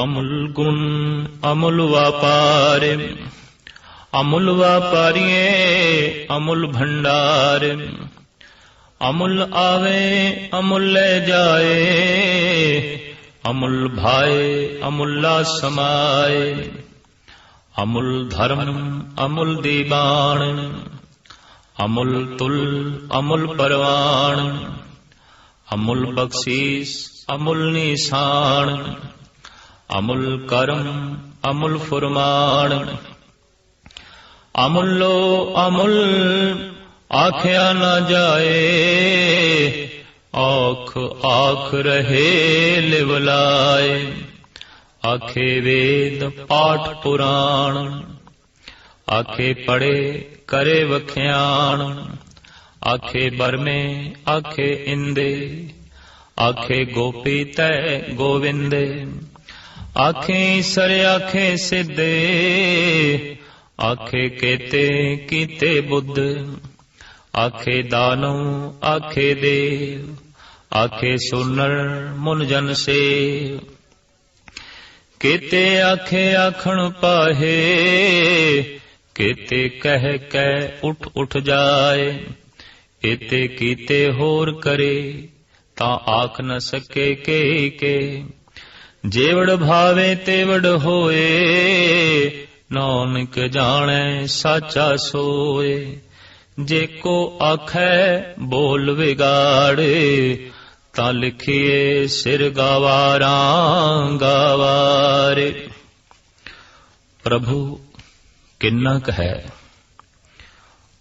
अमुल गुण अमुल व्यापार, अमुल व्यापारिये अमुल भंडार। अमुल आवे अमुल ले जाए, अमुल भाए अमुल्ला समाए। अमुल धर्म अमुल दीवान, अमुल तुल अमुल परवान। अमुल बख्शीस अमुल निशान, अमुल कर्म अमुल फुरमान। अमुलो अमुल आख्या न जाए, आख आख रहे लिवलाए। आखे वेद पाठ पुराण, आखे पढ़े करे वख्याण। आखे बरमे आखे इंदे, आखे गोपी तय गोविंदे। आखे ईसर आखे सिद्धे, आखे केते कीते बुद्ध। आखे दानव आखे देव, आखे सुनर मुन जन सेव। केते आखे आखण पाहे, केते कह कह उठ उठ जाए। एते कीते होर करे, ता आख न सके के। जेवड़ भावे तेवड़ होए, नानक जाने साचा सोए। जेको आखै बोल विगाड़े, ता लिखिए सिर गवारा गवारे। प्रभु किन्ना है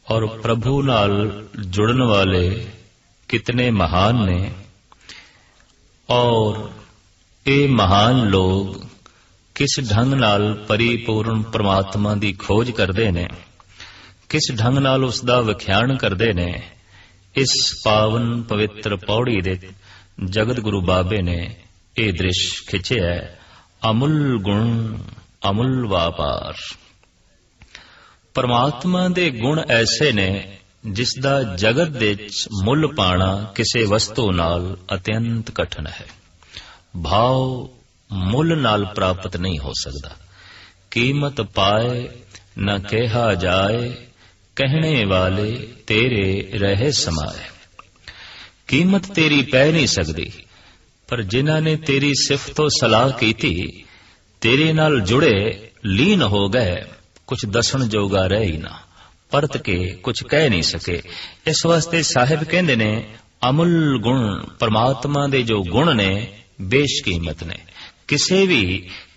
और प्रभु नाल जुड़न वाले कितने महान ने। और ये महान लोग किस ढंग नाल परिपूर्ण परमात्मा दी खोज करते ने, किस ढंग नाल उसदा विख्यान करते ने। इस पावन पवित्र पौड़ी दे जगत गुरु बाबे ने यह दृश्य खिंचे है। अमुल गुण अमुल व्यापार। परमात्मा दे गुण ऐसे ने जिसदा जगत दे मुल पाना किसी वस्तु नाल अत्यंत कठिन है। भाव मुल नाल प्राप्त नहीं हो सकता। कीमत पाए न कहा जाए, कहने वाले तेरे रहे समाए। कीमत तेरी पै नहीं सकती, पर जिन्हां ने तेरी सिफतो सलाह की थी, तेरे नाल जुड़े लीन हो गए, कुछ दसन जोगा रह ही ना, परत के कुछ कह नहीं सके। इस वास्ते साहिब कहंदे ने अमुल गुण परमात्मा दे जो गुण ने बेशकीमत ने, किसी भी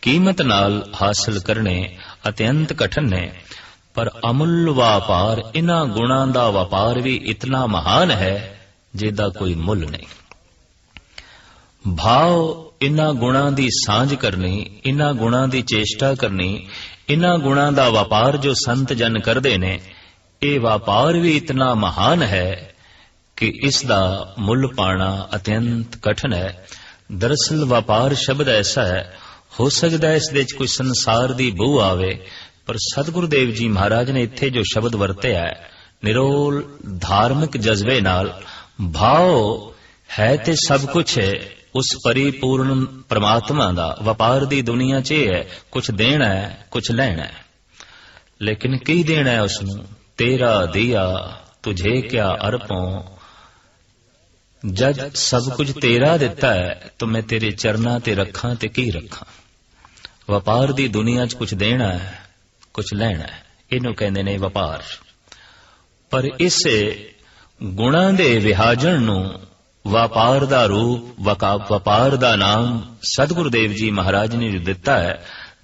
कीमत नाल हासिल करने अत्यंत कठिन ने। पर अमुल व्यापार, इन्हां गुणां दा व्यापार भी इतना महान है जिहदा कोई मुल नहीं। भाव इन्हां गुणां दी सांझ करनी, इन्हां गुणां दी चेष्टा करनी, इन्हां गुणां दा व्यापार जो संत जन करदे ने, ये व्यापार भी इतना महान है कि इसदा मुल पाना अत्यंत कठिन है। दरअसल व्यापार शब्द ऐसा है, हो सकता है इस दे कोई संसार दी बू आवे, पर सतगुरुदेव जी महाराज ने इत्थे जो शब्द वरते है, निरोल धार्मिक जज्बे नाल भाव है ते सब कुछ है उस परिपूर्ण परमात्मा दा। व्यापार दी दुनिया च है, कुछ देना है कुछ लेना है, लेकिन की देना है उसनू? तेरा दिया तुझे क्या अर्पों, जद सब कुछ तेरा दिता है तो मैं तेरे चरना ते रखा ते की रखा। व्यापार दी दुनिया च कुछ देना है कुछ लेना है, इनू कहंदे ने व्यापार। पर इस गुणा दे विहाजन नू व्यापार दा रूप, व्यापार दा नाम सतगुरुदेव जी महाराज ने जो दिता है,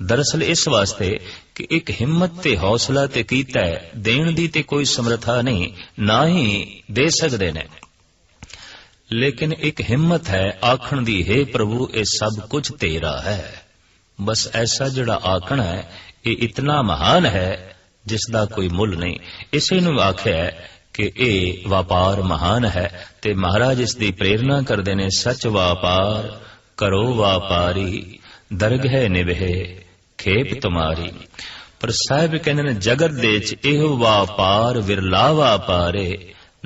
दरअसल इस वास्ते कि एक हिम्मत ते हौसला ते कीता है। देण दी ते कोई समर्था नहीं, ना ही दे सकदे ने, लेकिन एक हिम्मत है आखण दी, हे प्रभु ये सब कुछ तेरा है। बस ऐसा जड़ा आखना है ये इतना महान है जिसदा कोई मुल नहीं। इसे नू आख्या है कि ये व्यापार महान है, ते महाराज इस दी प्रेरणा करदे ने, सच व्यापार करो व्यापारी, दरगह निभे खेप तुम्हारी। पर साहिब कहंदे ने जगत दे च इहो व्यापार विरला व्यापारे,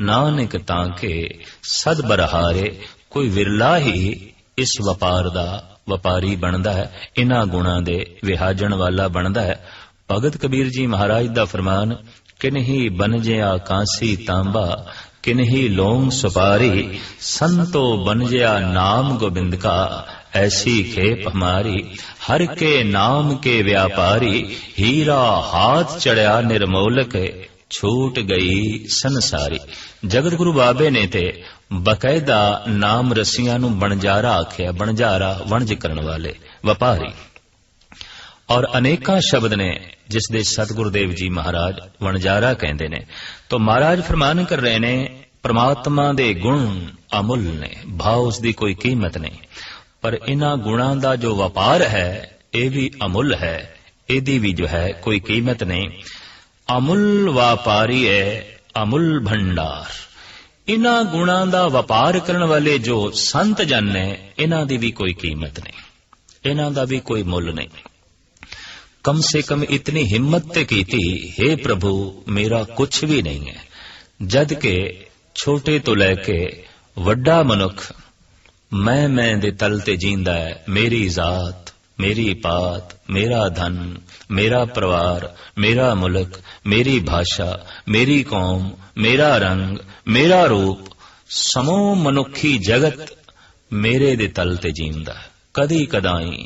नानक तांके सद बरहारे। कोई विरला ही इस व्यापार दा ਵਪਾਰੀ ਬਣਦਾ ਹੈ, ਇਨ੍ਹਾਂ ਗੁਣਾਂ ਦੇ ਵਿਹਾਜਣ ਵਾਲਾ ਬਣਦਾ ਹੈ। ਭਗਤ ਕਬੀਰ ਜੀ ਮਹਾਰਾਜ ਦਾ ਫਰਮਾਨ, ਕਿਨਹੀ ਬਨਜਿਆ ਕਾਂਸੀ ਤਾਂਬਾ, किन्ही लोंग सुपारी, संतो बनजया नाम गोबिंद का, ऐसी खेप हमारी। हर के नाम के व्यापारी, हीरा हाथ चढ़िया निर्मोलक, छूट गई संसारी। जगत गुरु बाबे ने ते बकायदा नाम रसियां नूं बनजारा आख्या। बनजारा वणज करन वाले, वपारी। और अनेका शब्द ने जिस दे सतगुरुदेव जी महाराज वणजारा कहते ने। तो महाराज फरमान कर रहे ने, परमात्मा दे गुण अमुल ने, भाव उसकी कोई कीमत नहीं, पर इन्हां गुणां दा जो वपार है ये भी अमुल है, इहदी भी जो है कोई कीमत नहीं। अमुल व्यापारी है, अमुल भंडार। इन्हां गुणां दा वपार करन वाले जो संत जन ने, इन्हां दी भी कोई कीमत नहीं, इन्हां दा भी कोई मुल नहीं। कम से कम इतनी हिम्मत ते कीती, हे प्रभु मेरा कुछ भी नहीं है, जद के छोटे तो लैके वड्डा मनुख मैं दे तल ते जींदा है। मेरी जात, मेरी पात, मेरा धन, मेरा परिवार, मेरा मुल्क, मेरी भाषा, मेरी कौम, मेरा रंग, मेरा रूप, समो मनुखी जगत मेरे दे तल ते जींदा। कदी कदाई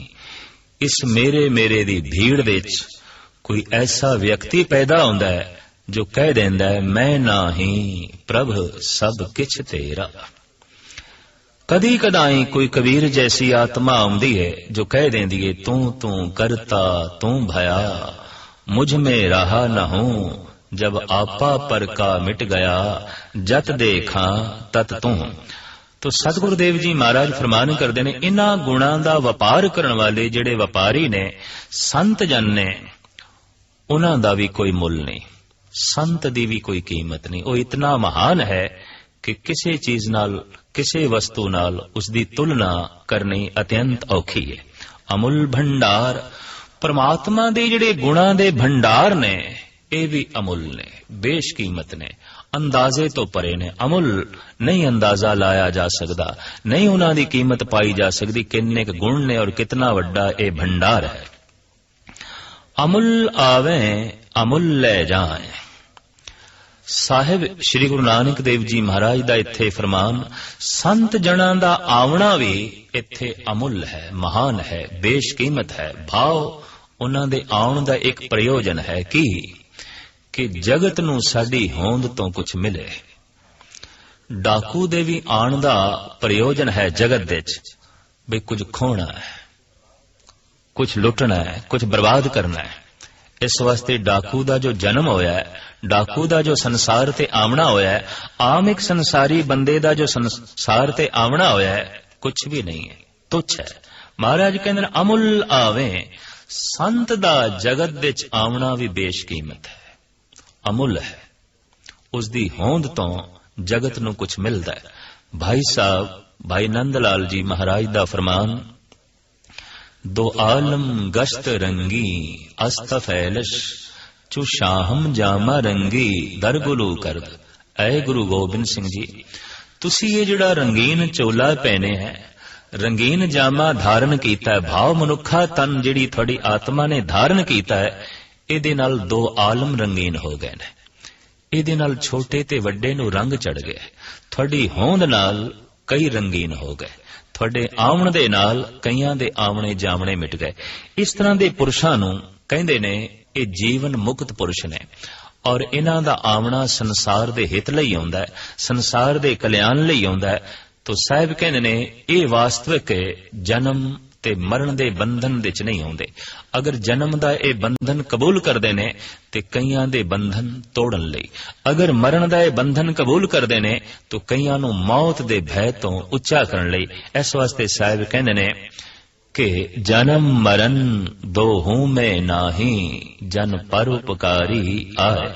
इस मेरे मेरे दी भीड़ विच कोई ऐसा व्यक्ति पैदा होंदा है जो कह देंदा है, मैं ना ही प्रभ सब किछ तेरा। कदी कदाई कोई कबीर जैसी आत्मा आउंदी है जो कह देंदी है, तू तू करता तू भया, मुझ में रहा न हूं, जब आपा पर का मिट गया, जत देखा तत तू। तो सतगुरुदेव जी महाराज फरमान करते हैं, इन्हां गुणां दा वपार करन वाले जिहड़े वपारी ने, संत जन ने, उन्हां दा भी कोई मुल नहीं, संत दी भी कोई कीमत नहीं। वो इतना महान है कि किसी चीज नाल, किसी वस्तु नाल उसकी तुलना करनी अत्यंत औखी है। अमुल भंडार, परमात्मा दे जिहड़े गुणां दे भंडार ने, ये भी अमुल ने, बेशकीमत ने, अंदाजे तो परे ने। अमुल नहीं अंदाजा लाया जा सकता, नहीं उन्हां दी कीमत पाई जा सकती, किन्ने क गुण ने और कितना वड्डा ये भंडार है। अमुल आवे अमुल ले जाए। साहिब श्री गुरु नानक देव जी महाराज दा इत्थे फरमान, संत जनां दा आवना भी इत्थे अमुल है, महान है, बेशकीमत है। भाव उन्हां दे आउण दा एक प्रयोजन है कि जगत नूं साडी होंद तो कुछ मिले। डाकू दे भी आण दा प्रयोजन है जगत दे भी कुछ खोना है, कुछ लुटना है, कुछ बर्बाद करना है। इस वास्ते डाकू दा जो जन्म होया है, डाकू दा जो संसार ते आवना होया है, आम एक संसारी बंदे दा जो संसार ते आवना होया है, कुछ भी नहीं है, तुच्छ है। महाराज कहंदे अमुल आवे, संत दा जगत विच आवना भी बेशकीमत है, अमुल है। उसदी होंद तो जगत नूं कुछ मिलदा है। भाई साहब भाई नंद लाल जी महाराज दा फरमान, दो आलम गश्त रंगी अस्तफैलश, चु शाहम जामा रंगी दरगुलू कर। ऐ गुरु गोबिंद सिंह जी, तुसी ये जिहड़ा रंगीन चोला पहने है, रंगीन जामा धारण कीता है, भाव मनुखा तन जिहड़ी थोड़ी आत्मा ने धारण कीता है, इहदे नाल दो आलम रंगीन हो गए ने। इहदे नाल छोटे ते वड्डे नूं रंग चढ़ गए। थोड़ी होंद नाल कई रंगीन हो गए, थोड़े आवण दे नाल कईयां दे आवणे जावणे मिट गए। इस तरह दे पुरुषां नूं कहिंदे ने ये जीवन मुक्त पुरुष ने, और इन्हां दा आवणा संसार दे हित लई आउंदा है, संसार दे कल्याण लई आउंदा है। तो साहिब कहंदे ने ये वास्तविक जन्म ते मरण दे बंधन विच नहीं आउंदे। अगर जन्म दा ये बंधन कबूल करदे ने ते कईयां दे बंधन तोड़न लई, अगर मरण दा ये बंधन कबूल करदे ने तो कईयां नूं मौत दे भय तो उच्चा करन लई। इस वास्ते साहिब कहंदे ने कि जन्म मरण दोहूं में नाही, जन परोपकारी आए।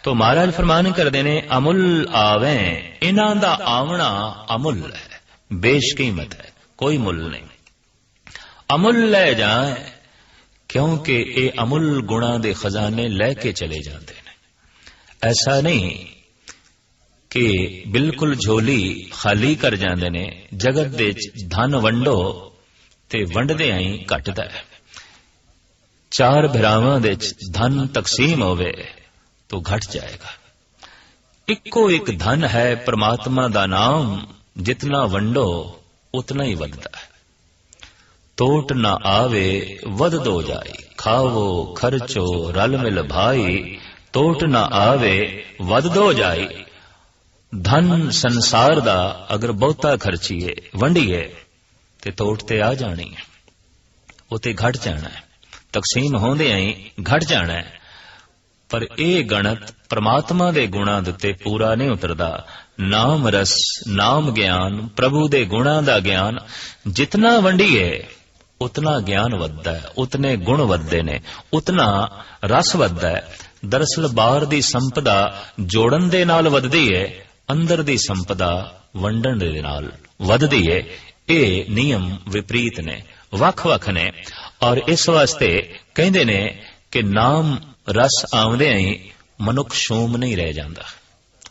तो महाराज फरमान करदे ने अमुल आवे, इन्हां दा आवना अमुल है, बेशकीमत है, कोई मुल नहीं। अमुल ले जाए, क्योंकि ये अमुल गुणा दे खजाने लैके चले जाते हैं। ऐसा नहीं कि बिल्कुल झोली खाली कर जाते ने। जगत दे धन वंडो ਤੇ ਵੰਡਦਿਆਂ ਹੀ ਘਟਦਾ ਹੈ। ਚਾਰ ਭਰਾਵਾਂ ਦੇ ਧਨ ਤਕਸੀਮ ਹੋਵੇ तो घट जाएगा। इक्को एक धन है परमात्मा दा नाम, जितना वंडो उतना ही वधदा है। तोट ना आवे वध दो जाए, खावो खर्चो रल मिल भाई, तोट ना आवे वध दो जाए। धन संसार दा अगर बहुता खर्चीए वंडीए ते तोट ते आ जानी है, उते घट जाना है। तकसीम होंदे ही घट जाना है। पर यह गणत परमात्मा दे गुणां दे उत्ते पूरा नहीं उतरदा। नाम रस नाम ज्ञान प्रभु दे गुणां दा ज्ञान जितना वंडीए उतना ज्ञान वधदा है, उतने गुण वधदे ने, उतना रस वधदा है। दरअसल बाहर दी संपदा जोड़न दे नाल वधदी है, अंदर दी संपदा वंडन दे नाल वधदी है। ये नियम विपरीत ने, वख-वख ने। और इस वास्ते कहंदे ने कि नाम रस आउंदियां ही मनुख शूम नहीं रह जाता,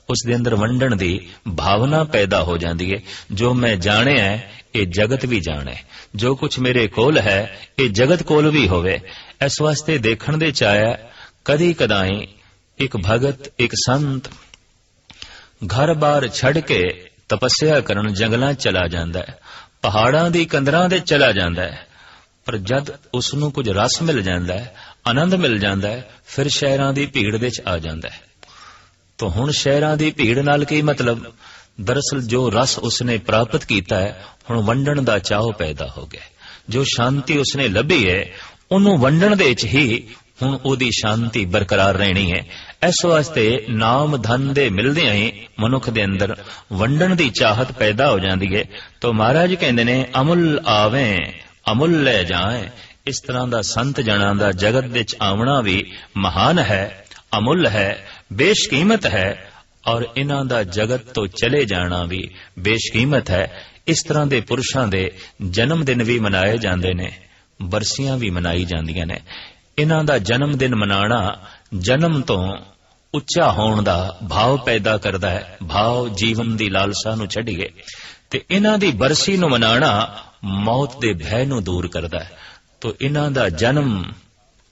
उसके अंदर वंडन की भावना पैदा हो जाती है। जो मैं जाने है ये जगत भी जाने, जो कुछ मेरे कोल है ये जगत कोल भी होवे। इस वास्ते देखण दे चाया कदी कदाई एक भगत एक संत घर बार छड़ के तपस्या करन जंगलां चला जांदा है, पहाड़ां दी कंदरां दे चला जांदा है। पर जद उसनूं कुछ रस मिल जाता है, आनंद मिल जाता है, फिर शहरां दी भीड़ विच आ जाता है। तो हुण शहरां दी भीड़ नाल की मतलब? दरअसल जो रस उसने प्राप्त किया है हुण वंडण दा चाह पैदा हो गया। जो शांति उसने लभी है उन्होंने वंडण दे च ही हुण ओदी शांति बरकरार रहनी है। इस वास्ते नाम धन दे मिलदियां ही मनुख दे अंदर वंडण दी चाहत पैदा हो जाती है। तो महाराज कहंदे ने अमुल आवे अमुल ले जाए। इस तरह का संत जनां दा जगत विच आवना भी महान है, अमुल है, बेशकीमत है। और इन्हां दा जगत तो चले जाना भी बेशकीमत है। इस तरह के पुरुषां दे जन्म दिन भी मनाए जांदे ने, बरसियां भी मनाई जांदियां ने। इन्हां दा जन्म दिन मनाना जन्म तो उच्चा होण दा भाव पैदा करदा है। भाव जीवन दी लालसा नूं छड्डिए ते इन्हां दी बरसी नूं मनाना मौत दे भय नूं दूर करदा है। तो इन्हां दा जन्म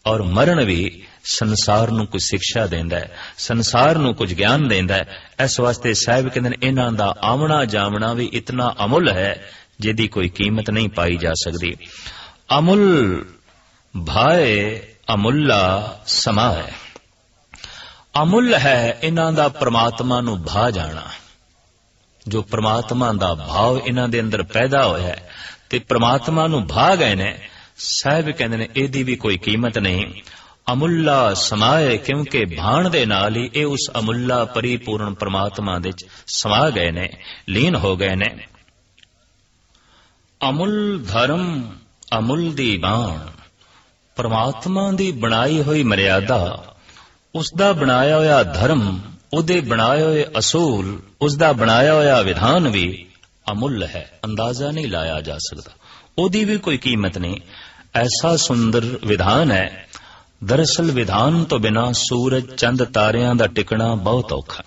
और मरण भी संसार नूं कुछ शिक्षा देंदा है, संसार नूं कुछ ज्ञान देंदा है। इस वास्ते साहिब कहंदे ने इन्हां दा आवना जावना भी इतना अमुल है जिहदी कोई कीमत नहीं पाई जा सकती। अमुल भाए अमुल्ला समाए। अमुल है इन्हां दा परमात्मा नूं भा जाना। जो परमात्मा दा भाव इन्हां दे अंदर पैदा होया है ते परमात्मा नूं भा गए ने, साहिब कहंदे ने इहदी भी कोई कीमत नहीं। अमुल्ला समाए, क्योंकि भाण दे नाल ही ये उस अमुल्ला परिपूर्ण परमात्मा दे समा गए ने, लीन हो गए ने। अमुल धर्म अमुल दी बाण। परमात्मा दी बनाई हुई मर्यादा, उसदा बनाया होया धर्म, उहदे बनाए हुए असूल, उसदा बनाया होया विधान भी अमुल है, अंदाजा नहीं लाया जा सकता, ओदी भी कोई कीमत नहीं। ऐसा सुंदर विधान है। दरअसल विधान तो बिना सूरज चंद तारियां दा टिकना बहुत औखा।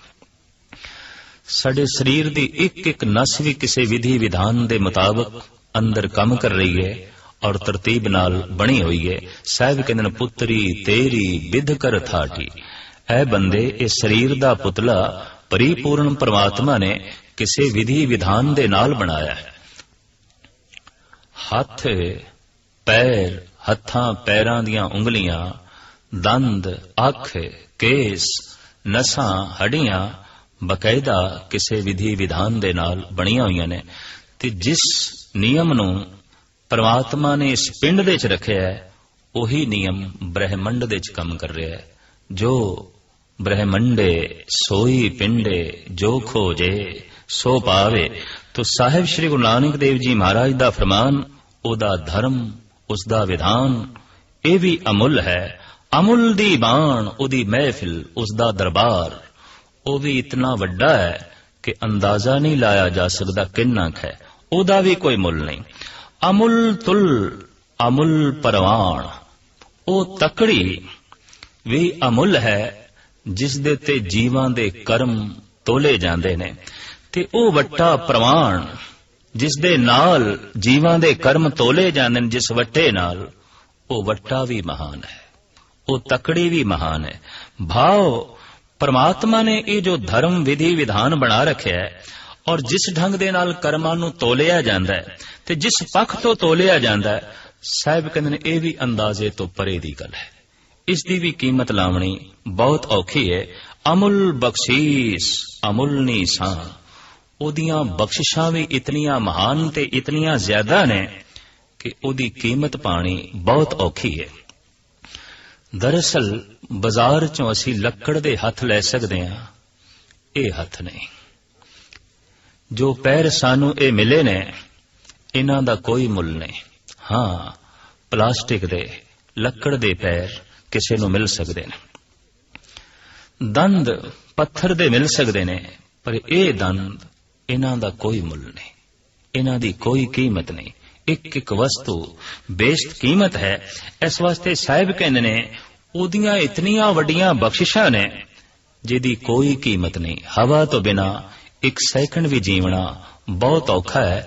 साडे शरीर दी एक एक नस भी किसी विधि विधान दे मुताबिक अंदर काम कर रही है और तरतीब नाल बनी हुई है। साहिब कहंदे ने पुत्री तेरी विध कर थाटी। ऐ बंदे इस शरीर दा पुतला परिपूर्ण परमात्मा ने किसी विधि विधान दे नाल बनाया है। हथ पैर, हत्थां पैरां दियां उंगलियां, दंद, अख, केस, नसां, हड्डियां बकायदा किसी विधि विधान दे नाल बणियां होईयां ने। ते जिस नियम नूं परमात्मा ने इस पिंड दे च रखिया है उही नियम ब्रह्मंड दे च काम कर रहा है। जो ब्रह्मंडे सोई पिंडे, जो खोजे सो पावे। तो साहिब श्री गुरु नानक देव जी महाराज दा फरमान, ओदा धर्म, उसदा विधान, ये भी अमुल है। अमुल दी बाण, ओदी महफिल, उसदा दरबार, वो भी इतना वड्डा है कि अंदाजा नहीं लाया जा सकता किन्ना है। ओदा भी कोई मुल नहीं। अमुल तुल अमुल परवान। ओ तकड़ी भी अमुल है जिस दे ते जीवां दे कर्म तोले जांदे ने। ते ओ वट्टा प्रवान जिस दे नाल जीवां दे कर्म तोले जांदे ने, जिस वट्टे नाल, वो वट्टा भी महान है, वो तकड़ी भी महान है। भाव परमात्मा ने ये जो धर्म विधि विधान बना रखे है और जिस ढंग दे नाल कर्मां नूं तोलिया जांदा है ते जिस पक्ष तो तोलिया जांदा है, साहिब कहंदे ने ये भी अंदाजे तो परे दी गल है। इस दी भी कीमत लावणी बहुत औखी है। अमुल बख्शीश अमुल निशान, ओदियां बख्शिशां भी इतनियां महान ते इतनियां ज्यादा ने कि ओदी कीमत पानी बहुत औखी है। दरअसल बाजार चों असी लक्कड़ दे हथ लै सकदे हां, ये हथ नहीं। जो पैर सानू ये मिले ने, इन्हां दा कोई मुल नहीं। हाँ, प्लास्टिक दे लक्कड़ दे पैर किसी नूं मिल सकदे ने, दंद पत्थर दे मिल सकदे ने, पर ये दंद इन्हां दा कोई मुल नहीं, इन्हां दी कोई कीमत नहीं। एक एक वस्तु बेशत कीमत है। इस वास्ते साहिब कहंदे ने ओदियां इतनियां वड्डियां बख्शिशां ने जिहदी कोई कीमत नहीं। हवा तो बिना एक सैकंड भी जीवना बहुत औखा है,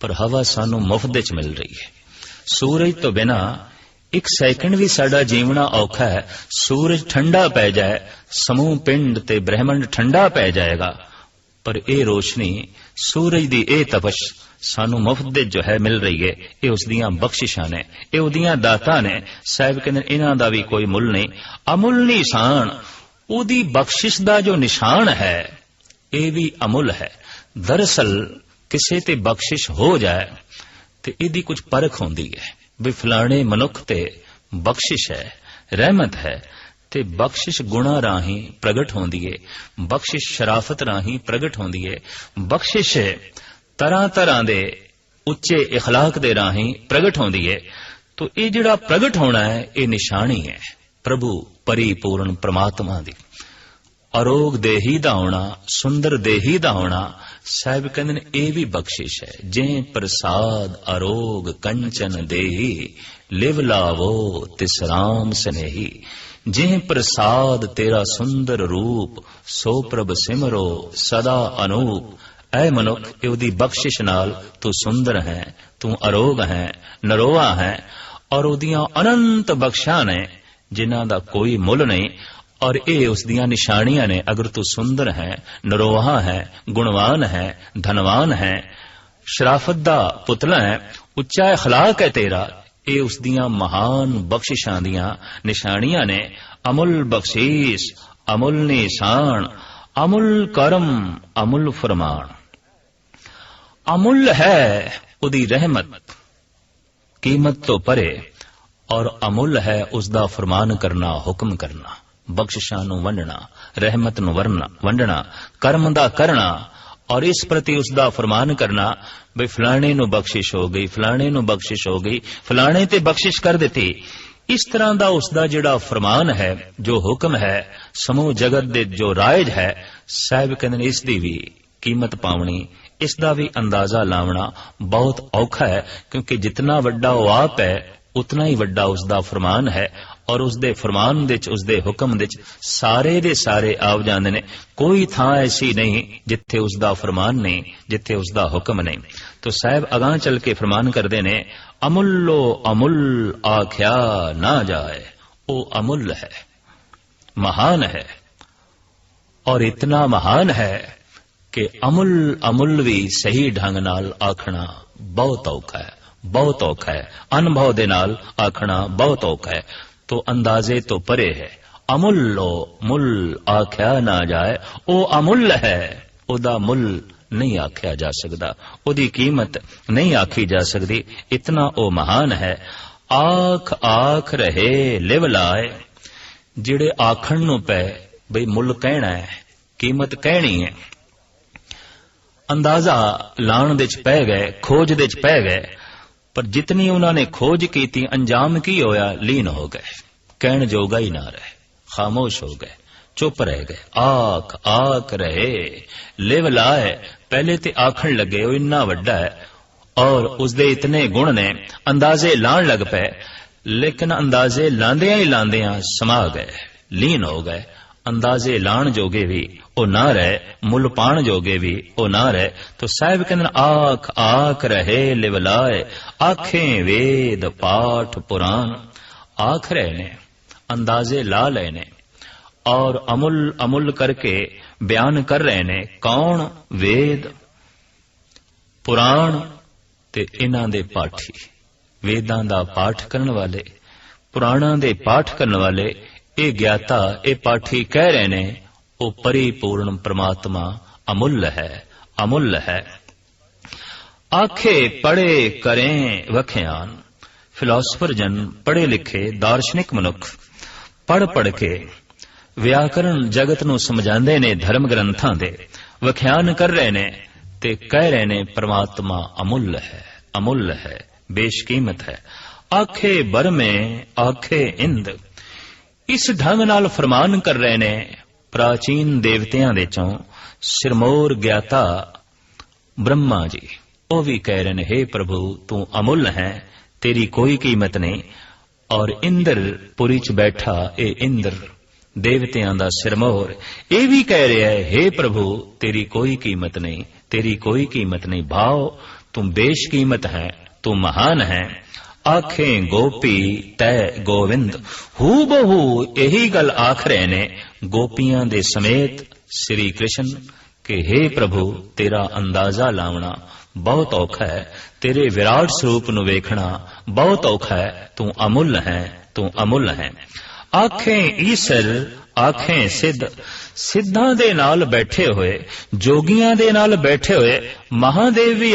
पर हवा सानू मुफ्त विच मिल रही है। सूरज तो बिना एक सैकंड भी साडा जीवना औखा है। सूरज ठंडा पै जाए, समूह पिंड ते ब्रह्मंड ठंडा पै जाएगा, पर ये रोशनी सूरज दी ये तपश सानू मुफ्त दे जो है मिल रही है। ये उसदियां बख्शिशां ने, ये उदियां दातां ने। साहिब कहंदे इन्हां दा भी कोई मुल नहीं। अमुल निशान, ओदी बख्शिश दा जो निशान है ये भी अमुल है। दरअसल किसे ते बख्शिश हो जाए ते इहदी कुछ परख होंदी है भी फलाने मनुख ते बख्शिश है, रहमत है, ते बख्शिश गुणा राही प्रगट होंदी है, बख्शिश शराफत राही प्रगट होंदी है, बख्शिश तरह तरह दे उच्चे इखलाक दे राही प्रगट होंदी है। तो ये जिहड़ा प्रगट होना है ये निशानी है प्रभु परिपूर्ण परमात्मा दी। अरोग देही दा होना, सुंदर देही दा होना, साहिब कहंदे ने ये भी बख्शिश है। जे प्रसाद अरोग कंचन देही, लिव लावो तिस राम स्नेही। जे प्रसाद तेरा सुंदर रूप, सो प्रभ सिमरो सदा अनूप। ऐ मनुख, इहदी बख्शिश नाल तू सुंदर है, तू अरोग है, नरोआ है, और उदियां अनंत बख्शां ने जिन्हां दा कोई मुल नहीं। और ये उसदियां निशानियां ने। अगर तू सुंदर है, नरोहा है, गुणवान है, धनवान है, शराफत दा पुतला है, उच्चा अखलाक है तेरा, ये उसदियां महान बख्शिशां दियां निशानियां ने। अमुल बख्शीश अमुल निशान, अमुल करम अमुल फरमान। अमुल है उदी रहमत, कीमत तो परे, और अमुल है उसदा फरमान करना, हुक्म करना, बख्शिशां नूं वंडना, रहमत नूं वंडना, कर्म दा करना, और इस प्रति उसदा फरमान करना भी फलाने नूं बख्शिश हो गई, फलाने नूं बख्शिश हो गई, फलाने ते बख्शिश कर देती। इस तरह दा उसदा जिहड़ा फरमान है, जो हुक्म है, समूह जगत दे जो राज है, साहिब कहंदे ने इस दी भी कीमत पावनी, इसदा भी अंदाजा लावना बहुत औखा है। क्योंकि जितना वड्डा वो आप है उतना ही वड्डा उसदा फरमान है, और उसदे फरमान दे उसदे हुक्म दे सारे दे सारे आव जांदे ने। कोई थां ऐसी नहीं जिथे उसदा फरमान नहीं, जिथे उसदा हुक्म नहीं। तो साहिब अगां चल के फरमान करदे ने, अमुल्लो अमुल आख्या ना जाए। ओ अमुल है, महान है, और इतना महान है कि अमुल अमुल भी सही ढंग नाल आखना बहुत औखा है, बहुत औखा है। अनुभव दे नाल आखना बहुत औखा है। तो अंदाजे तो परे है। अमुल्लो मुल आख्या ना जाए। ओ अमुल है, ओदा मुल नहीं आख्या जा सकदा, ओदी कीमत नहीं आखी जा सकदी, इतना ओ महान है। आख आख रहे लिव लाए, जिहड़े आखण नूं पै बई मुल कहना है, कीमत कहनी है, अंदाजा लाण दे च पै गए, खोज दे च पै गए, पर जितनी उन्होंने खोज की थी अंजाम की होया, लीन हो गए, कहण जोगा ही ना रहे, खामोश हो गए, चुप रह गए। आख आख रहे लिव लाए, पहले ते आखण लगे वो इन्ना वड्डा है और उसदे इतने गुण ने, अंदाजे लाण लग पे, लेकिन अंदाजे लांदियां ही लांदियां समा गए, लीन हो गए। अंदाजे लाण जोगे भी ਉਹ ਨਾ ਰਹਿ, ਮੁੱਲ ਪਾਣ ਜੋਗੇ ਵੀ ਉਹ ਨਾ ਰਹਿ। ਤੋ ਸਾਹਿਬ ਕਹਿੰਦੇ ਨੇ ਆਖ ਆਖ ਰਹੇ ਲਿਵਲਾਏ, ਆਖੇ ਵੇਦ ਪਾਠ ਪੁਰਾਣ। ਆਖ ਰਹੇ ਨੇ, ਅੰਦਾਜ਼ੇ ਲਾ ਲਏ ਨੇ ਔਰ ਅਮੁੱਲ ਅਮੁੱਲ ਕਰਕੇ ਬਿਆਨ ਕਰ ਰਹੇ ਨੇ। ਕੌਣ? ਵੇਦ ਪੁਰਾਣ ਤੇ ਇਹਨਾਂ ਦੇ ਪਾਠੀ, ਵੇਦਾਂ ਦਾ ਪਾਠ ਕਰਨ ਵਾਲੇ, ਪੁਰਾਣਾਂ ਦੇ ਪਾਠ ਕਰਨ ਵਾਲੇ, ਇਹ ਗਿਆਤਾ, ਇਹ ਪਾਠੀ ਕਹਿ ਰਹੇ ਨੇ ਉਹ ਪਰਿਪੂਰਨ ਪ੍ਰਮਾਤਮਾ ਅਮੁੱਲ ਹੈ, ਅਮੁੱਲ ਹੈ। ਆਖੇ ਪੜ੍ਹੇ ਕਰੇ ਵਖਿਆਨ। ਫਿਲਾਸਫਰ ਜਨ, ਪੜ੍ਹੇ ਲਿਖੇ ਦਾਰਸ਼ਨਿਕ ਮਨੁੱਖ ਪੜ੍ਹ ਪੜ੍ਹ ਕੇ ਵਿਆਕਰਣ ਜਗਤ ਨੂੰ ਸਮਝਾਉਂਦੇ ਨੇ, ਧਰਮ ਗ੍ਰੰਥਾਂ ਦੇ ਵਖਿਆਨ ਕਰ ਰਹੇ ਨੇ ਤੇ ਕਹਿ ਰਹੇ ਨੇ ਪ੍ਰਮਾਤਮਾ ਅਮੁੱਲ ਹੈ, ਅਮੁੱਲ ਹੈ, ਬੇਸ਼ਕੀਮਤ ਹੈ। ਆਖੇ ਬਰਮੇ ਆਖੇ ਇੰਦ। ਇਸ ਢੰਗ ਨਾਲ ਫਰਮਾਨ ਕਰ ਰਹੇ ਨੇ ਪ੍ਰਾਚੀਨ ਦੇਵਤਿਆਂ ਦੇ ਚੋਂ ਸਿਰਮੌਰ ਗਿਆਤਾ ਬ੍ਰਹਮਾ ਜੀ। ਉਹ ਵੀ ਕਹਿ ਰਹੇ ਨੇ हे ਪ੍ਰਭੂ ਤੂੰ ਅਮੁੱਲ ਹੈ, ਤੇਰੀ ਕੋਈ ਕੀਮਤ ਨਹੀਂ। ਔਰ ਇੰਦਰਪੁਰੀ ਚ ਬੈਠਾ ਇਹ ਇੰਦਰ ਦੇਵਤਿਆਂ ਦਾ ਸਿਰਮੌਰ, ਇਹ ਵੀ ਕਹਿ ਰਿਹਾ ਹੈ हे ਪ੍ਰਭੂ ਤੇਰੀ ਕੋਈ ਕੀਮਤ ਨਹੀਂ, ਤੇਰੀ ਕੋਈ ਕੀਮਤ ਨਹੀਂ। ਭਾਵ ਤੂੰ ਬੇਸ਼ਕੀਮਤ ਹੈ, ਤੂੰ ਮਹਾਨ ਹੈ। ਆਖੇ ਗੋਪੀ ਤੈ ਗੋਵਿੰਦ। ਹੂ ਬਹੂ ਇਹੀ ਗੱਲ ਆਖ ਰਹੇ ਨੇ ਗੋਪੀਆਂ ਦੇ ਸਮੇਤ ਸ੍ਰੀ ਕ੍ਰਿਸ਼ਨ ਕਿ हे ਪ੍ਰਭੂ ਤੇਰਾ ਅੰਦਾਜ਼ਾ ਲਾਉਣਾ ਬਹੁਤ ਔਖਾ ਹੈ, ਤੇਰੇ ਵਿਰਾਟ ਸਰੂਪ ਨੂੰ ਵੇਖਣਾ ਬਹੁਤ ਔਖਾ ਹੈ। ਤੂੰ ਅਮੁੱਲ ਹੈ, ਤੂੰ ਅਮੁੱਲ ਹੈ। ਆਖੇ ਈਸਰ ਆਖੇ ਸਿੱਧ। ਸਿੱਧਾਂ ਦੇ ਨਾਲ ਬੈਠੇ ਹੋਏ, ਜੋਗੀਆਂ ਦੇ ਨਾਲ ਬੈਠੇ ਹੋਏ ਮਹਾਦੇਵ ਵੀ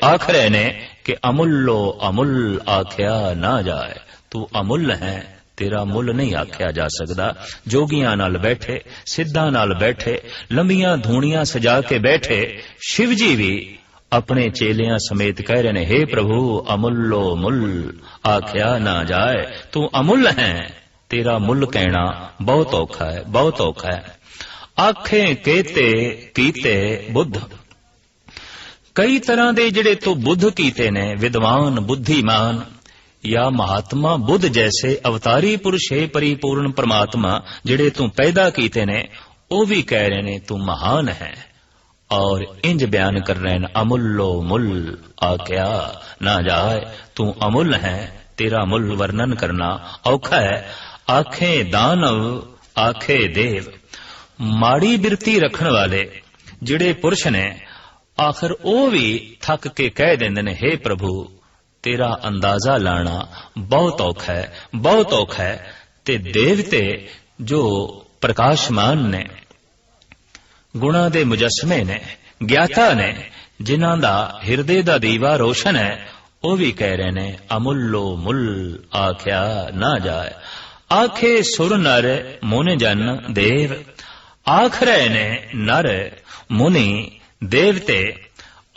ਆਖ ਰਹੇ ਨੇ ਕਿ ਅਮੁੱਲੋ ਅਮੁੱਲ ਆਖਿਆ ਨਾ ਜਾਏ। ਤੂੰ ਅਮੁੱਲ ਹੈ, ਤੇਰਾ ਮੁੱਲ ਨਹੀਂ ਆਖਿਆ ਜਾ ਸਕਦਾ। ਜੋਗੀਆਂ ਨਾਲ ਬੈਠੇ, ਸਿੱਧਾਂ ਨਾਲ ਬੈਠੇ, ਲੰਬੀਆਂ ਧੂਣੀਆਂ ਸਜਾ ਕੇ ਬੈਠੇ ਸ਼ਿਵ ਜੀ ਵੀ ਆਪਣੇ ਚੇਲਿਆਂ ਸਮੇਤ ਕਹਿ ਰਹੇ ਨੇ हे ਪ੍ਰਭੂ ਅਮੁੱਲੋ ਮੁੱਲ ਆਖਿਆ ਨਾ ਜਾਏ। ਤੂੰ ਅਮੁੱਲ ਹੈ, ਤੇਰਾ ਮੁੱਲ ਕਹਿਣਾ ਬਹੁਤ ਔਖਾ ਹੈ, ਬਹੁਤ ਔਖਾ ਹੈ। ਆਖੇ ਕੇਤੇ ਕੀਤੇ ਬੁੱਧ। ਕਈ ਤਰ੍ਹਾਂ ਦੇ ਜਿਹੜੇ ਤੂੰ ਬੁੱਧ ਕੀਤੇ ਨੇ, ਵਿਦਵਾਨ ਬੁੱਧੀਮਾਨ ਜਾਂ ਮਹਾਤਮਾ ਬੁੱਧ ਜੈਸੇ ਅਵਤਾਰੀ ਪੁਰਸ਼ ਹੈ ਪਰਿਪੂਰਨ ਪਰਮਾਤਮਾ ਜਿਹੜੇ ਤੂੰ ਪੈਦਾ ਕੀਤੇ ਨੇ, ਉਹ ਵੀ ਕਹਿ ਰਹੇ ਨੇ ਤੂੰ ਮਹਾਨ ਹੈ। ਔਰ ਇੰਜ ਬਿਆਨ ਕਰ ਰਹੇ ਨੇ ਅਮੁੱਲੋ ਮੁੱਲ ਆਖਿਆ ਨਾ ਜਾਏ। ਤੂੰ ਅਮੁੱਲ ਹੈ, ਤੇਰਾ ਮੁੱਲ ਵਰਣਨ ਕਰਨਾ ਔਖਾ ਹੈ। ਆਖੇ ਦਾਨਵ ਆਖੇ ਦੇਵ। ਮਾੜੀ ਬਿਰਤੀ ਰੱਖਣ ਵਾਲੇ ਜਿਹੜੇ ਪੁਰਸ਼ ਨੇ, ਆਖਰ ਉਹ ਵੀ ਥੱਕ ਕੇ ਕਹਿ ਦਿੰਦੇ ਨੇ हे ਪ੍ਰਭੂ ਤੇਰਾ ਅੰਦਾਜ਼ਾ ਲਾਣਾ ਬਹੁਤ ਔਖਾ ਹੈ, ਬਹੁਤ ਔਖਾ ਹੈ। ਤੇ ਦੇਵਤੇ ਜੋ ਪ੍ਰਕਾਸ਼ਮਾਨ ਨੇ, ਗੁਣਾ ਦੇ ਮੁਜਸਮੇ ਨੇ, ਗਿਆਤਾ ਨੇ, ਜਿਨ੍ਹਾਂ ਦਾ ਹਿਰਦੇ ਦਾ ਦੀਵਾ ਰੋਸ਼ਨ ਹੈ, ਉਹ ਵੀ ਕਹਿ ਰਹੇ ਨੇ ਅਮੁੱਲੋ ਮੁੱਲ ਆਖਿਆ ਨਾ ਜਾਏ। ਆਖੇ ਸੁਰ ਨਰ ਮੁਨ ਜਨ ਦੇਵ। ਆਖ ਰਹੇ ਨੇ ਨਰ ਮੁਨੀ ਦੇਵਤੇ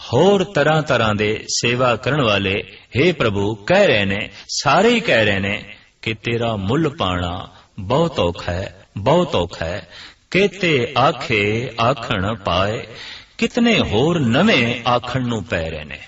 ਹੋਰ ਤਰ੍ਹਾਂ ਤਰ੍ਹਾਂ ਦੇ ਸੇਵਾ ਕਰਨ ਵਾਲੇ हे ਪ੍ਰਭੂ ਕਹਿ ਰਹੇ ਨੇ, ਸਾਰੇ ਹੀ ਕਹਿ ਰਹੇ ਨੇ ਕਿ ਤੇਰਾ ਮੁੱਲ ਪਾਣਾ ਬਹੁਤ ਔਖਾ ਹੈ, ਬਹੁਤ ਔਖਾ ਹੈ। ਕੇਤੇ ਆਖੇ ਆਖਣ ਪਾਏ। ਕਿਤਨੇ ਹੋਰ ਨਵੇਂ ਆਖਣ ਨੂੰ ਪੈ ਰਹੇ ਨੇ।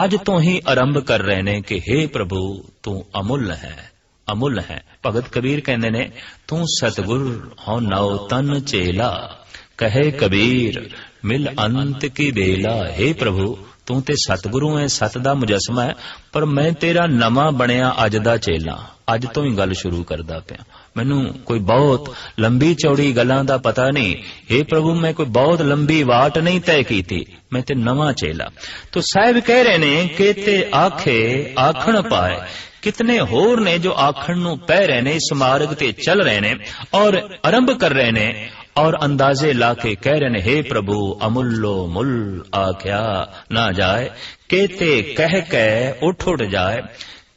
ਅੱਜ ਤੋਂ ਹੀ ਆਰੰਭ ਕਰ ਰਹੇ ਨੇ ਕਿ हे ਪ੍ਰਭੂ ਤੂੰ ਅਮੁੱਲ ਹੈ, ਅਮੁੱਲ ਹੈ। ਭਗਤ ਕਬੀਰ ਕਹਿੰਦੇ ਨੇ ਤੂੰ ਸਤਿਗੁਰ ਹਉ ਨਉ ਤਨ ਚੇਲਾ, ਕਹੇ ਕਬੀਰ ਮਿਲ ਅੰਤ ਕੀ ਬੇਲਾ। हे ਪ੍ਰਭੂ ਤੂੰ ਤੇ ਸਤਿਗੁਰੂ ਹੈ, ਸਤ ਦਾ ਮੁਜਸਮਾ ਹੈ, ਪਰ ਮੈਂ ਤੇਰਾ ਨਵਾਂ ਬਣਿਆ ਅੱਜ ਦਾ ਚੇਲਾ। ਅੱਜ ਤੋਂ ਹੀ ਗੱਲ ਸ਼ੁਰੂ ਕਰਦਾ ਪਿਆ। ਮੈਨੂੰ ਕੋਈ ਬਹੁਤ ਲੰਬੀ ਚੌੜੀ ਗੱਲਾਂ ਦਾ ਪਤਾ ਨਹੀਂ। हे ਪ੍ਰਭੂ ਮੈਂ ਕੋਈ ਬਹੁਤ ਲੰਬੀ ਵਾਟ ਨਹੀਂ ਤੈਅ ਕੀਤੀ, ਮੈਂ ਤੇ ਨਵਾਂ ਚੇਲਾ। ਤੋ ਸਾਹਿਬ ਕਹਿ ਰਹੇ ਨੇ ਕਿ ਤੇ ਆਖੇ ਆਖਣ ਪਾਏ। ਕਿਤਨੇ ਹੋਰ ਨੇ ਜੋ ਆਖਣ ਨੂੰ ਪੈ ਰਹੇ ਨੇ, ਇਸ ਮਾਰਗ ਤੇ ਚੱਲ ਰਹੇ ਨੇ ਔਰ ਆਰੰਭ ਕਰ ਰਹੇ ਨੇ ਔਰ ਅੰਦਾਜ਼ੇ ਲਾ ਕੇ ਕਹਿ ਰਹੇ ਨੇ हे ਪ੍ਰਭੂ ਅਮੁੱਲੋ ਮੁੱਲ ਆਖਿਆ ਨਾ ਜਾਏ। ਕੇਤੇ ਕਹਿ ਕੇ ਉੱਠ ਜਾਏ।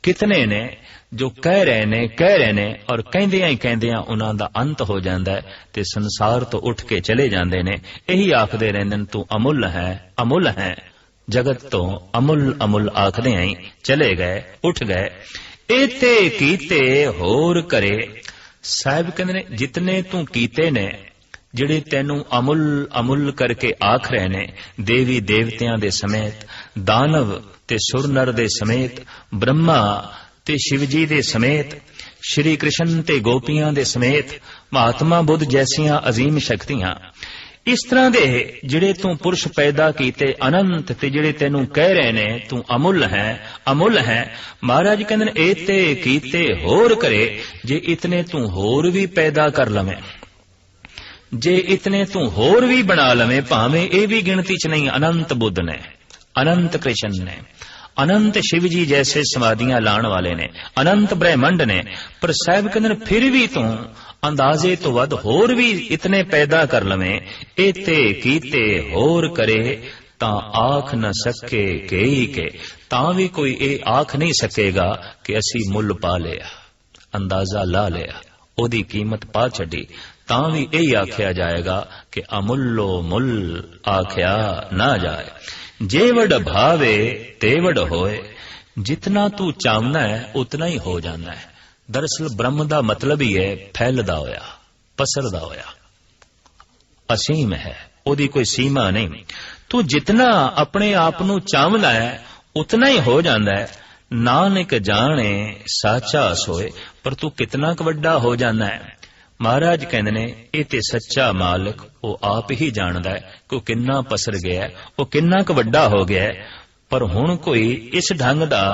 ਕਿਤਨੇ ਨੇ ਜੋ ਕਹਿ ਰਹੇ ਨੇ ਔਰ ਕਹਿੰਦਿਆਂ ਹੀ ਕਹਿੰਦਿਆਂ ਉਹਨਾਂ ਦਾ ਅੰਤ ਹੋ ਜਾਂਦਾ ਹੈ ਤੇ ਸੰਸਾਰ ਤੋਂ ਉੱਠ ਕੇ ਚਲੇ ਜਾਂਦੇ ਨੇ। ਇਹੀ ਆਖਦੇ ਰਹਿੰਦੇ ਨੇ ਤੂੰ ਅਮੁੱਲ ਹੈ, ਅਮੁੱਲ ਹੈ। ਜਗਤ ਤੋਂ ਅਮੁੱਲ ਅਮੁੱਲ ਆਖਦੇ ਹੀ ਚਲੇ ਗਏ, ਉੱਠ ਗਏ। ਏਤੇ ਕੀਤੇ ਹੋਰ ਕਰੇ। ਸਾਹਿਬ ਕਹਿੰਦੇ ਨੇ ਜਿਤਨੇ ਤੂੰ ਕੀਤੇ ਨੇ, ਜਿਹੜੇ ਤੈਨੂੰ ਅਮੁੱਲ ਅਮੁੱਲ ਕਰਕੇ ਆਖ ਰਹੇ ਨੇ, ਦੇਵੀ ਦੇਵਤਿਆਂ ਦੇ ਸਮੇਤ, ਦਾਨਵ ਤੇ ਸੁਰ ਨਰ ਦੇ ਸਮੇਤ, ਬ੍ਰਹਮਾ ਤੇ ਸ਼ਿਵ ਜੀ ਦੇ ਸਮੇਤ, ਸ਼੍ਰੀ ਕ੍ਰਿਸ਼ਨ ਤੇ ਗੋਪੀਆਂ ਦੇ ਸਮੇਤ, ਮਹਾਤਮਾ ਬੁੱਧ ਜੈਸੀਆਂ ਅਜ਼ੀਮ ਸ਼ਕਤੀਆਂ, इस तरह दे ਜਿਹੜੇ ਤੂੰ ਪੁਰਸ਼ ਪੈਦਾ ਕੀਤੇ ਅਨੰਤ ਤੇ ਜਿਹੜੇ ਤੈਨੂੰ ਕਹਿ ਰਹੇ ਨੇ ਤੂੰ ਅਮੁੱਲ ਹੈ ਮਹਾਰਾਜ ਕਹਿੰਦੇ ਨੇ ਇਹ ਤੇ ਕੀਤੇ ਹੋਰ ਕਰੇ ਜੇ ਇਤਨੇ ਤੂੰ ਹੋਰ ਵੀ ਪੈਦਾ ਕਰ ਲਵੇਂ ਜੇ ਇਤਨੇ ਤੂੰ ਹੋਰ ਵੀ ਬਣਾ ਲਵੇਂ ਭਾਵੇਂ ਇਹ ਵੀ ਗਿਣਤੀ ਚ ਨਹੀਂ ਅਨੰਤ ਬੁੱਧ ਨੇ ਅਨੰਤ ਕ੍ਰਿਸ਼ਨ ਨੇ अनंत शिव जी जैसे समाधियां लाण वाले ने अनंत ब्रह्मंड ने पर साहब कहते फिर भी तू अंदाजे तो वध होर भी इतने पैदा कर लवें एते कीते होर करे तां आख न सके केई के तां भी कोई ये आख नहीं सकेगा कि असी मुल पा लिया अंदाजा ला लिया ओदी कीमत पा छड़ी तां भी यही आख्या जाएगा कि अमुल्लो मुल आख्या ना जाए जे वड भावे ते वड होए जितना तू चाहना है उतना ही हो जाना है दरअसल ब्रह्म का मतलब ही है फैलदा होया पसरदा होया असीम है ओदी कोई सीमा नहीं तू जितना अपने आप नू चाहना है उतना ही हो जाता है नानक जाने साचा सोए पर तू कितना क वड्डा हो जाना है महाराज कहते ने ये ते सच्चा मालिक वो आप ही जानदा है कि वो किन्ना पसर गया वो किन्ना क वड्डा हो गया पर हुण कोई इस ढंग दा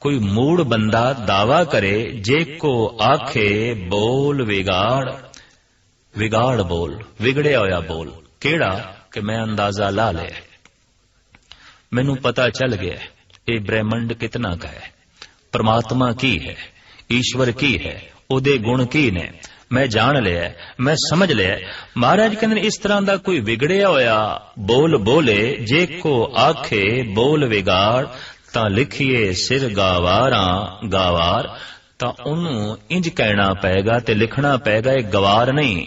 कोई मूड बंदा दावा करे जे को आखे बोल विगाड़ बोल विगड़िया होया बोल केड़ा कि मैं अंदाजा ला लिया मैनू पता चल गया ये ब्रह्मंड कितना का है परमात्मा की है ईश्वर की है ओदे गुण की ने मैं जान लिया मैं समझ लिया महाराज कहते इस तरह का कोई विगड़िया होया बोल बोले जे को आखे बोल विगाड़ तां लिखिए सिर गावार तां उन्होंने इंज कहना पेगा ते लिखना पेगा ये गवार नहीं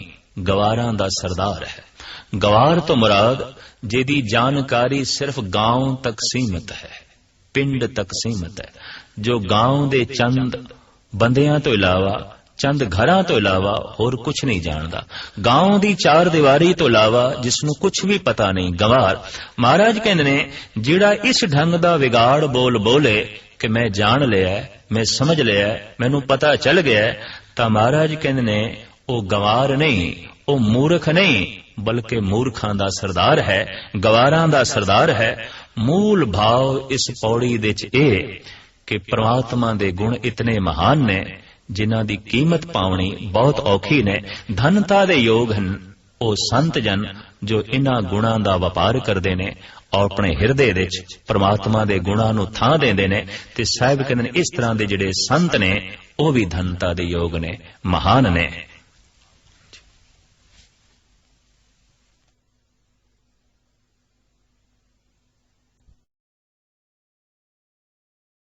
गवारां दा सरदार है गवार तो मुराद जिहदी जानकारी सिर्फ गांव तक सीमित है पिंड तक सीमित है जो गांव दे चंद बंदियां तो इलावा चंद घरां तो इलावा होर कुछ नहीं जानदा गांव दी चार दीवारी तो इलावा जिसनू कुछ भी पता नहीं गवार महाराज कहंदे ने जिहड़ा इस ढंग दा विगाड़ बोल बोले कि मैं जान लिया मैं समझ लिया मैनू पता चल गया तां महाराज कहंदे ने ओ गवार नहीं ओ मूर्ख नहीं बल्कि मूर्खां दा सरदार है गवारां दा सरदार है मूल भाव इस पौड़ी दे च इह कि परमात्मा दे गुण इतने महान ने जिन्हां दी कीमत पावनी बहुत औखी ने धनता दे योग हन ओ संत जन जो इन्हां गुणां दा वपार करदे ने और अपने हिरदे दे विच परमात्मा दे गुणां नूं थां देंदे ने ते साहिब कहंदे ने इस तरह दे जिहड़े संत ने ओ भी धनता दे योग ने महान ने।